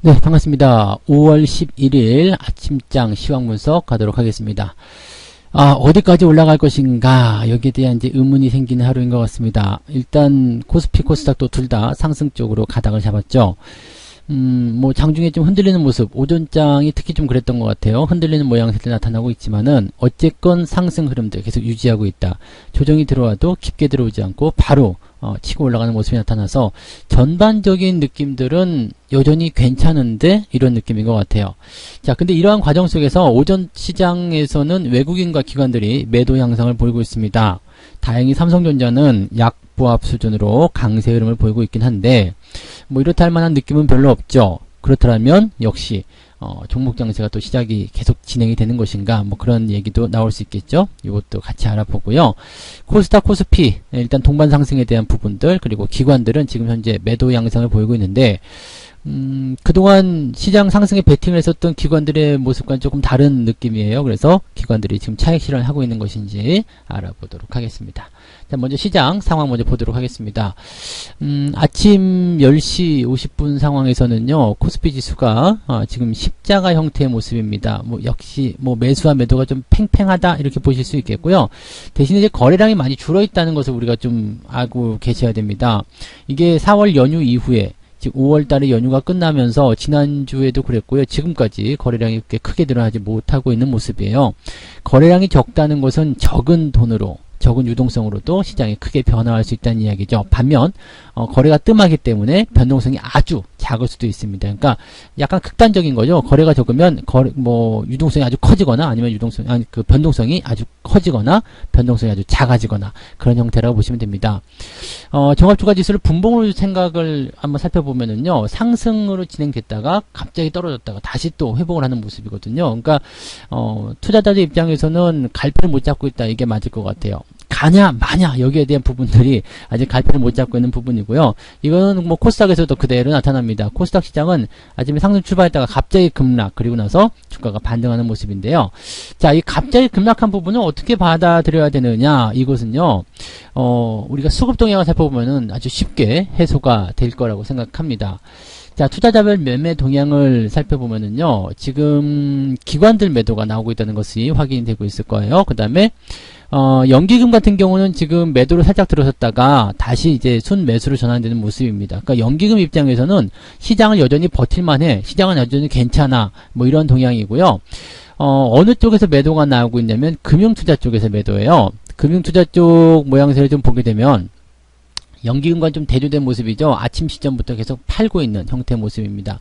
네, 반갑습니다. 5월 11일 아침장 시황 분석 가도록 하겠습니다. 어디까지 올라갈 것인가, 여기에 대한 이제 의문이 생기는 하루인 것 같습니다. 일단 코스피 코스닥도 둘 다 상승 쪽으로 가닥을 잡았죠. 뭐 장중에 좀 흔들리는 모습, 오전장이 특히 좀 그랬던 것 같아요. 흔들리는 모양새들 나타나고 있지만은 어쨌건 상승 흐름들 계속 유지하고 있다. 조정이 들어와도 깊게 들어오지 않고 바로 치고 올라가는 모습이 나타나서 전반적인 느낌들은 여전히 괜찮은데 이런 느낌인 것 같아요. 자, 근데 이러한 과정 속에서 오전 시장에서는 외국인과 기관들이 매도 양상을 보이고 있습니다. 다행히 삼성전자는 약보합 수준으로 강세 흐름을 보이고 있긴 한데 뭐 이렇다 할 만한 느낌은 별로 없죠. 그렇다면 역시 종목 장세가 또 시작이 계속 진행이 되는 것인가, 뭐 그런 얘기도 나올 수 있겠죠. 이것도 같이 알아보고요. 코스닥 코스피 일단 동반 상승에 대한 부분들, 그리고 기관들은 지금 현재 매도 양상을 보이고 있는데 그동안 시장 상승에 베팅을 했었던 기관들의 모습과는 조금 다른 느낌이에요. 그래서 기관들이 지금 차익 실현을 하고 있는 것인지 알아보도록 하겠습니다. 자, 먼저 시장 상황 먼저 보도록 하겠습니다. 아침 10시 50분 상황에서는요, 코스피 지수가 지금 십자가 형태의 모습입니다. 뭐 역시 뭐 매수와 매도가 좀 팽팽하다 이렇게 보실 수 있겠고요. 대신에 이제 거래량이 많이 줄어 있다는 것을 우리가 좀 알고 계셔야 됩니다. 이게 4월 연휴 이후에 즉 5월달에 연휴가 끝나면서 지난주에도 그랬고요. 지금까지 거래량이 그렇게 크게 늘어나지 못하고 있는 모습이에요. 거래량이 적다는 것은 적은 돈으로, 적은 유동성으로도 시장이 크게 변화할 수 있다는 이야기죠. 반면 거래가 뜸하기 때문에 변동성이 아주 작을 수도 있습니다. 그러니까 약간 극단적인 거죠. 거래가 적으면 유동성이 아주 커지거나 아니면 변동성이 아주 커지거나 변동성이 아주 작아지거나 그런 형태라고 보시면 됩니다. 종합주가지수를 분봉으로 생각을 한번 살펴보면은요, 상승으로 진행됐다가 갑자기 떨어졌다가 다시 또 회복을 하는 모습이거든요. 그러니까 투자자들 입장에서는 갈피를 못 잡고 있다, 이게 맞을 것 같아요. 가냐 마냐 여기에 대한 부분들이 아직 갈피를 못 잡고 있는 부분이고요. 이거는 뭐 코스닥에서도 그대로 나타납니다. 코스닥 시장은 아침에 상승 출발했다가 갑자기 급락, 그리고 나서 주가가 반등하는 모습인데요. 자, 이 갑자기 급락한 부분을 어떻게 받아들여야 되느냐, 이것은요, 우리가 수급 동향을 살펴보면은 아주 쉽게 해소가 될 거라고 생각합니다. 자, 투자자별 매매 동향을 살펴보면은요, 지금 기관들 매도가 나오고 있다는 것이 확인이 되고 있을 거예요. 그 다음에 연기금 같은 경우는 지금 매도를 살짝 들어섰다가 다시 이제 순매수로 전환되는 모습입니다. 그러니까 연기금 입장에서는 시장을 여전히 버틸만해, 시장은 여전히 괜찮아, 뭐 이런 동향이고요. 어느 쪽에서 매도가 나오고 있냐면 금융투자 쪽에서 매도예요. 금융투자 쪽 모양새를 좀 보게 되면 연기금과 좀 대조된 모습이죠. 아침 시점부터 계속 팔고 있는 형태의 모습입니다.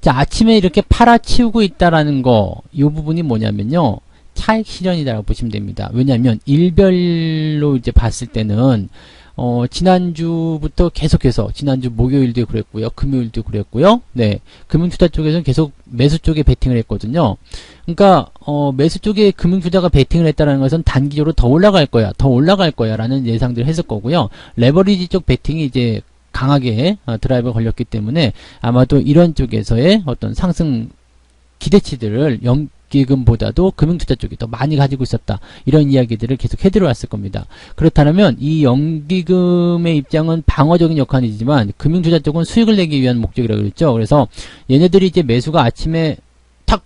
자, 아침에 이렇게 팔아치우고 있다라는 거, 이 부분이 뭐냐면요, 차익 실현이라고 보시면 됩니다. 왜냐하면 일별로 이제 봤을 때는 지난주부터 계속해서, 지난주 목요일도 그랬고요, 금요일도 그랬고요. 네, 금융투자 쪽에서는 계속 매수 쪽에 베팅을 했거든요. 그러니까 매수 쪽에 금융투자가 베팅을 했다는 것은 단기적으로 더 올라갈 거야 라는 예상들을 했을 거고요. 레버리지 쪽 베팅이 이제 강하게 드라이브가 걸렸기 때문에 아마도 이런 쪽에서의 어떤 상승 기대치들을 연기금보다도 금융투자 쪽이 더 많이 가지고 있었다, 이런 이야기들을 계속 해들어왔을 겁니다. 그렇다면 이 연기금의 입장은 방어적인 역할이지만 금융투자 쪽은 수익을 내기 위한 목적이라고 그랬죠. 그래서 얘네들이 이제 매수가 아침에 탁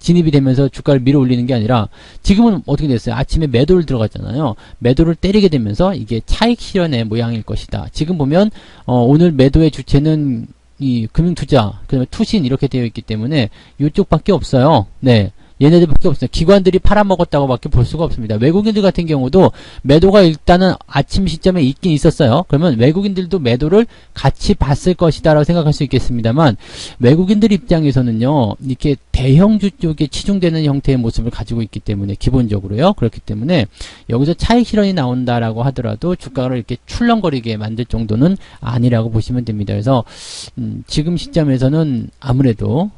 진입이 되면서 주가를 밀어 올리는 게 아니라 지금은 어떻게 됐어요? 아침에 매도를 들어갔잖아요. 매도를 때리게 되면서 이게 차익 실현의 모양일 것이다. 지금 보면 오늘 매도의 주체는 이 금융투자, 그 다음에 투신 이렇게 되어 있기 때문에 이쪽밖에 없어요. 네, 얘네들밖에 없어요. 기관들이 팔아먹었다고 밖에 볼 수가 없습니다. 외국인들 같은 경우도 매도가 일단은 아침 시점에 있긴 있었어요. 그러면 외국인들도 매도를 같이 봤을 것이다 라고 생각할 수 있겠습니다만, 외국인들 입장에서는요, 이렇게 대형주 쪽에 치중되는 형태의 모습을 가지고 있기 때문에, 기본적으로요, 그렇기 때문에 여기서 차익 실현이 나온다라고 하더라도 주가를 이렇게 출렁거리게 만들 정도는 아니라고 보시면 됩니다. 그래서 지금 시점에서는 아무래도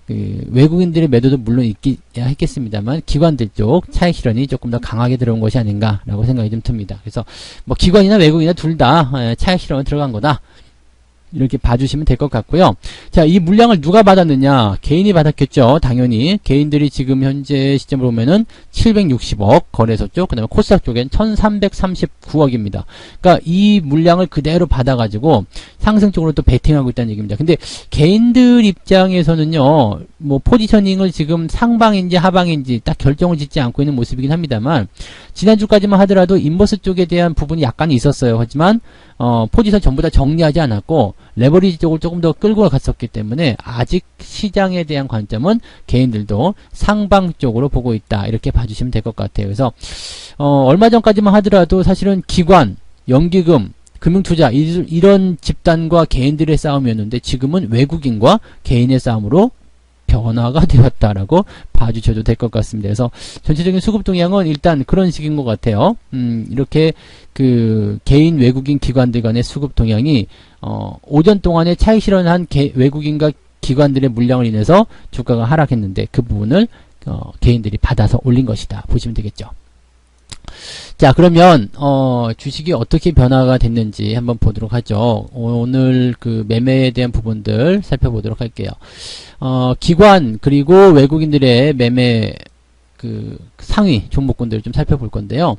외국인들의 매도도 물론 있긴 했겠습니다만 기관들 쪽 차익 실현이 조금 더 강하게 들어온 것이 아닌가라고 생각이 좀 듭니다. 그래서 뭐 기관이나 외국인이나 둘 다 차익 실현은 들어간 거다, 이렇게 봐주시면 될 것 같고요. 자, 이 물량을 누가 받았느냐? 개인이 받았겠죠. 당연히. 개인들이 지금 현재 시점으로 보면은 760억 거래소 쪽, 그 다음에 코스닥 쪽엔 1339억입니다. 그러니까 이 물량을 그대로 받아가지고 상승적으로 또 베팅하고 있다는 얘기입니다. 근데 개인들 입장에서는요, 뭐 포지셔닝을 지금 상방인지 하방인지 딱 결정을 짓지 않고 있는 모습이긴 합니다만, 지난주까지만 하더라도 인버스 쪽에 대한 부분이 약간 있었어요. 하지만 포지션 전부 다 정리하지 않았고 레버리지 쪽을 조금 더 끌고 갔었기 때문에 아직 시장에 대한 관점은 개인들도 상방 쪽으로 보고 있다, 이렇게 봐주시면 될 것 같아요. 그래서 얼마 전까지만 하더라도 사실은 기관, 연기금, 금융투자 이런 집단과 개인들의 싸움이었는데 지금은 외국인과 개인의 싸움으로 변화가 되었다라고 봐주셔도 될 것 같습니다. 그래서 전체적인 수급 동향은 일단 그런 식인 것 같아요. 이렇게 그 개인 외국인 기관들 간의 수급 동향이 오전 동안에 차익 실현한 외국인과 기관들의 물량을 인해서 주가가 하락했는데 그 부분을 개인들이 받아서 올린 것이다 보시면 되겠죠. 자, 그러면 주식이 어떻게 변화가 됐는지 한번 보도록 하죠. 오늘 그 매매에 대한 부분들 살펴보도록 할게요. 기관 그리고 외국인들의 매매 그 상위 종목군들을 좀 살펴볼 건데요.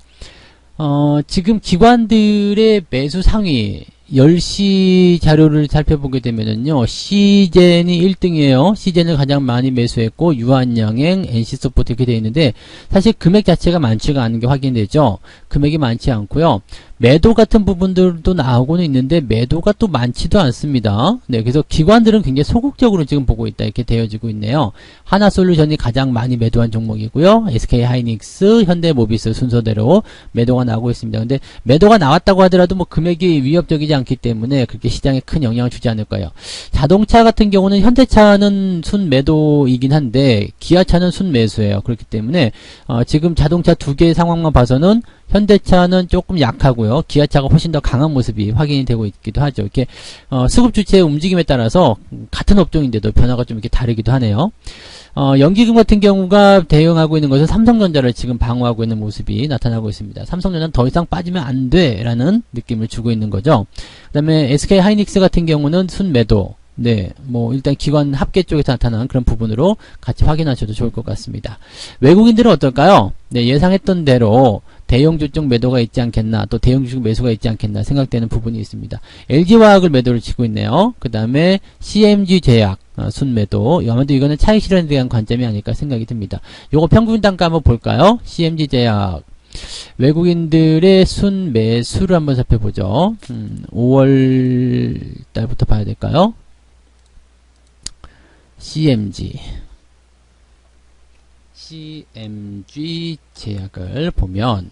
지금 기관들의 매수 상위 10시 자료를 살펴보게 되면은요, 시젠이 1등이에요. 시젠을 가장 많이 매수했고, 유한양행, NC소프트 이렇게 되어 있는데, 사실 금액 자체가 많지가 않은 게 확인되죠. 금액이 많지 않고요. 매도 같은 부분들도 나오고는 있는데, 매도가 또 많지도 않습니다. 네, 그래서 기관들은 굉장히 소극적으로 지금 보고 있다, 이렇게 되어지고 있네요. 하나솔루션이 가장 많이 매도한 종목이고요. SK하이닉스, 현대모비스 순서대로 매도가 나오고 있습니다. 근데 매도가 나왔다고 하더라도 뭐 금액이 위협적이지 않기 때문에 그렇게 시장에 큰 영향을 주지 않을 거예요. 자동차 같은 경우는 현대차는 순매도이긴 한데 기아차는 순매수예요. 그렇기 때문에 지금 자동차 두 개의 상황만 봐서는 현대차는 조금 약하고요. 기아차가 훨씬 더 강한 모습이 확인이 되고 있기도 하죠. 이렇게 수급 주체의 움직임에 따라서 같은 업종인데도 변화가 좀 이렇게 다르기도 하네요. 연기금 같은 경우가 대응하고 있는 것은 삼성전자를 지금 방어하고 있는 모습이 나타나고 있습니다. 삼성전자는 더 이상 빠지면 안 돼라는 느낌을 주고 있는 거죠. 그 다음에 SK하이닉스 같은 경우는 순매도. 네, 뭐 일단 기관 합계 쪽에서 나타난 그런 부분으로 같이 확인하셔도 좋을 것 같습니다. 외국인들은 어떨까요? 네, 예상했던 대로 대형주 쪽 매도가 있지 않겠나, 또 대형주 쪽 매수가 있지 않겠나 생각되는 부분이 있습니다. LG화학을 매도를 치고 있네요. 그 다음에 CMG제약 순매도. 아마도 이거는 차익 실현에 대한 관점이 아닐까 생각이 듭니다. 요거 평균 단가 한번 볼까요? CMG제약 외국인들의 순매수를 한번 살펴보죠. 5월 달부터 봐야 될까요? CMG 제약을 보면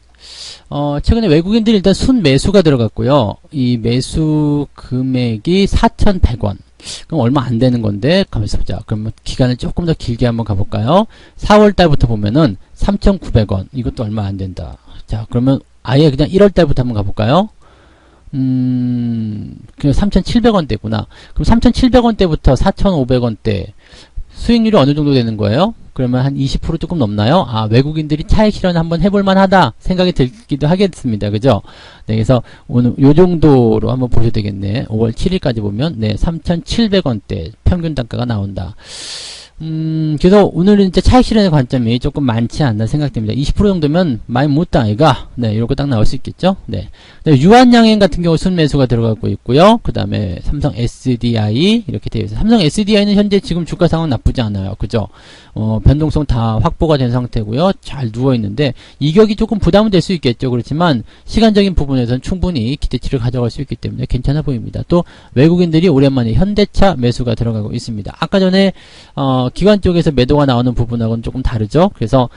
최근에 외국인들이 일단 순매수가 들어갔고요. 이 매수 금액이 4,100원. 그럼 얼마 안 되는 건데, 가만있어 보자. 그러면 기간을 조금 더 길게 한번 가볼까요? 4월 달부터 보면은 3,900원. 이것도 얼마 안 된다. 자, 그러면 아예 그냥 1월 달부터 한번 가볼까요? 그냥 3,700원대구나. 그럼 3,700원대부터 4,500원대. 수익률이 어느 정도 되는 거예요? 그러면 한 20% 조금 넘나요? 아, 외국인들이 차익 실현 한번 해볼만 하다 생각이 들기도 하겠습니다. 그죠? 네, 그래서 오늘 요 정도로 한번 보셔도 되겠네. 5월 7일까지 보면, 네, 3,700원대 평균 단가가 나온다. 그래서 오늘은 이제 차익 실현의 관점이 조금 많지 않나 생각됩니다. 20% 정도면 많이 못다 아이가. 네, 이렇게 딱 나올 수 있겠죠. 네. 유한양행 같은 경우 순매수가 들어가고 있고요. 그 다음에 삼성 SDI 이렇게 되어 있어요. 삼성 SDI는 현재 지금 주가 상황 나쁘지 않아요. 그죠? 변동성 다 확보가 된 상태고요. 잘 누워 있는데 이격이 조금 부담은 될 수 있겠죠. 그렇지만 시간적인 부분에서는 충분히 기대치를 가져갈 수 있기 때문에 괜찮아 보입니다. 또 외국인들이 오랜만에 현대차 매수가 들어가고 있습니다. 아까 전에 기관 쪽에서 매도가 나오는 부분하고는 조금 다르죠. 그래서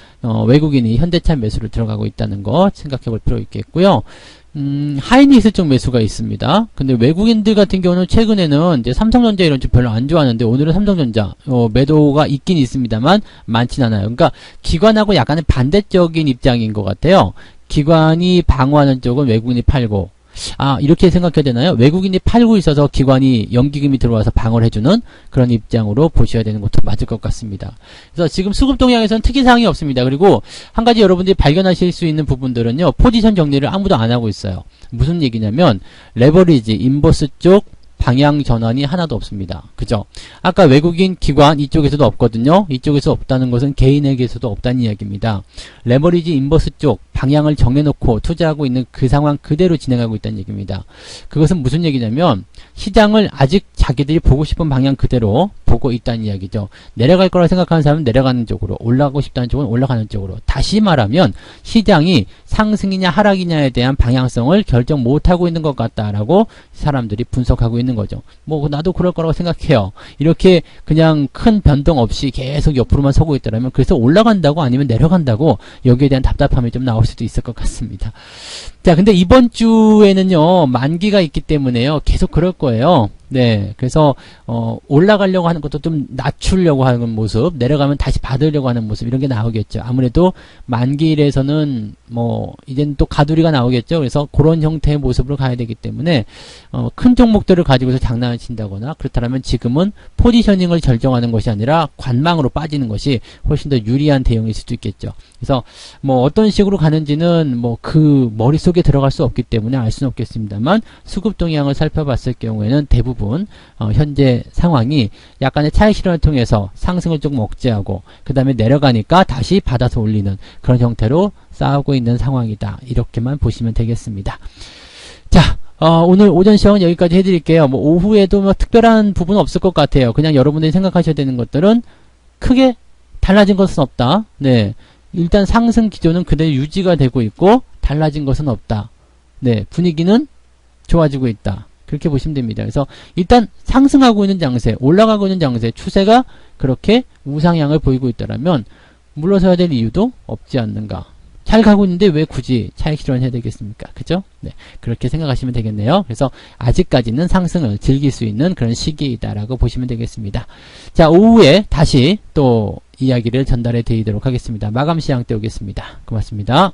외국인이 현대차 매수를 들어가고 있다는 거 생각해 볼 필요 있겠고요. 하이닉스 쪽 매수가 있습니다. 근데 외국인들 같은 경우는 최근에는 이제 삼성전자 이런 쪽 별로 안 좋아하는데 오늘은 삼성전자 매도가 있긴 있습니다만 많진 않아요. 그러니까 기관하고 약간의 반대적인 입장인 것 같아요. 기관이 방어하는 쪽은 외국인이 팔고, 아, 이렇게 생각해야 되나요? 외국인이 팔고 있어서 기관이 연기금이 들어와서 방어를 해주는 그런 입장으로 보셔야 되는 것도 맞을 것 같습니다. 그래서 지금 수급 동향에서는 특이사항이 없습니다. 그리고 한 가지 여러분들이 발견하실 수 있는 부분들은요, 포지션 정리를 아무도 안 하고 있어요. 무슨 얘기냐면 레버리지, 인버스 쪽 방향 전환이 하나도 없습니다. 그죠? 아까 외국인 기관 이쪽에서도 없거든요. 이쪽에서 없다는 것은 개인에게서도 없다는 이야기입니다. 레버리지 인버스 쪽 방향을 정해놓고 투자하고 있는 그 상황 그대로 진행하고 있다는 얘기입니다. 그것은 무슨 얘기냐면 시장을 아직 자기들이 보고 싶은 방향 그대로 보고 있다는 이야기죠. 내려갈 거라 생각하는 사람은 내려가는 쪽으로, 올라가고 싶다는 쪽은 올라가는 쪽으로. 다시 말하면 시장이 상승이냐 하락이냐에 대한 방향성을 결정 못하고 있는 것 같다라고 사람들이 분석하고 있는 거죠. 뭐 나도 그럴 거라고 생각해요. 이렇게 그냥 큰 변동 없이 계속 옆으로만 서고 있더라면 그래서 올라간다고 아니면 내려간다고 여기에 대한 답답함이 좀 나올 수도 있을 것 같습니다. 자, 근데 이번 주에는요, 만기가 있기 때문에요, 계속 그럴 거예요. 네, 그래서 올라가려고 하는 것도 좀 낮추려고 하는 모습, 내려가면 다시 받으려고 하는 모습, 이런 게 나오겠죠. 아무래도 만기일에서는 뭐 이제는 또 가두리가 나오겠죠. 그래서 그런 형태의 모습으로 가야 되기 때문에 큰 종목들을 가지고서 장난을 친다거나 그렇다면 지금은 포지셔닝을 결정하는 것이 아니라 관망으로 빠지는 것이 훨씬 더 유리한 대응일 수도 있겠죠. 그래서 뭐 어떤 식으로 가는지는 뭐 그 머릿속에 들어갈 수 없기 때문에 알 수는 없겠습니다만 수급 동향을 살펴봤을 경우에는 대부분 현재 상황이 약간의 차익 실현을 통해서 상승을 조금 억제하고 그 다음에 내려가니까 다시 받아서 올리는 그런 형태로 싸우고 있는 상황이다. 이렇게만 보시면 되겠습니다. 자, 오늘 오전 시험은 여기까지 해드릴게요. 뭐 오후에도 뭐 특별한 부분은 없을 것 같아요. 그냥 여러분들이 생각하셔야 되는 것들은 크게 달라진 것은 없다. 네, 일단 상승 기조는 그대로 유지가 되고 있고 달라진 것은 없다. 네, 분위기는 좋아지고 있다. 그렇게 보시면 됩니다. 그래서 일단 상승하고 있는 장세, 올라가고 있는 장세, 추세가 그렇게 우상향을 보이고 있다면 물러서야 될 이유도 없지 않는가. 잘 가고 있는데 왜 굳이 차익 실현해야 되겠습니까? 그죠? 네, 그렇게 생각하시면 되겠네요. 그래서 아직까지는 상승을 즐길 수 있는 그런 시기이다라고 보시면 되겠습니다. 자, 오후에 다시 또 이야기를 전달해 드리도록 하겠습니다. 마감 시장 때 오겠습니다. 고맙습니다.